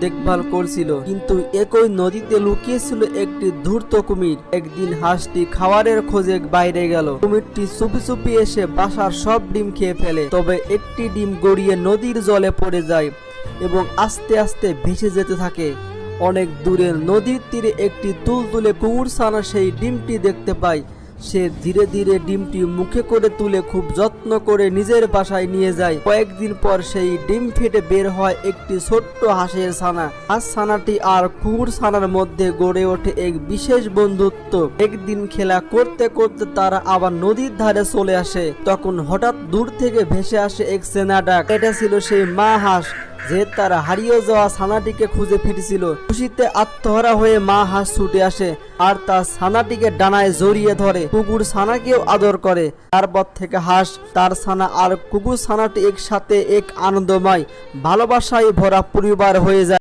দেখভাল করছিল, কিন্তু একই নদীতে লুকিয়েছিল একটি ধূর্ত কুমির। একদিন হাঁসটি খাবারের খোঁজে বাইরে গেল। কুমিরটি চুপি চুপি এসে বাসার সব ডিম খেয়ে ফেলে, তবে একটি ডিম গড়িয়ে নদীর জলে পড়ে যায় এবং আস্তে আস্তে ভেসে যেতে থাকে। অনেক দূরে নদীর তীরে একটি তুলতুলে কুকুরছানা সেই ডিমটি দেখতে পায়। সে ধীরে ধীরে ডিমটি মুখে করে তুলে খুব যত্ন করে নিজের বাসায় নিয়ে যায়। কয়েকদিন পর সেই ডিম ফেটে বের হয় একটি ছোট্ট হাঁসের ছানা। হাঁস ছানাটি আর কুকুর ছানার মধ্যে গড়ে ওঠে এক বিশেষ বন্ধুত্ব। একদিন খেলা করতে করতে তারা আবার নদীর ধারে চলে আসে। তখন হঠাৎ দূর থেকে ভেসে আসে এক চেনা ডাক। এটা ছিল সেই মা হাঁস, যে তারা হারিয়ে যাওয়া ছানাটিকে খুঁজে ফিরেছিল। খুশিতে আত্মহারা হয়ে মা হাঁস ছুটে আসে আর তার ছানাটিকে ডানায় জড়িয়ে ধরে। কুকুর ছানাকেও আদর করে। তারপর থেকে হাঁস, তার ছানা আর কুকুর ছানাটি একসাথে এক আনন্দময় ভালোবাসায় ভরা পরিবার হয়ে যায়।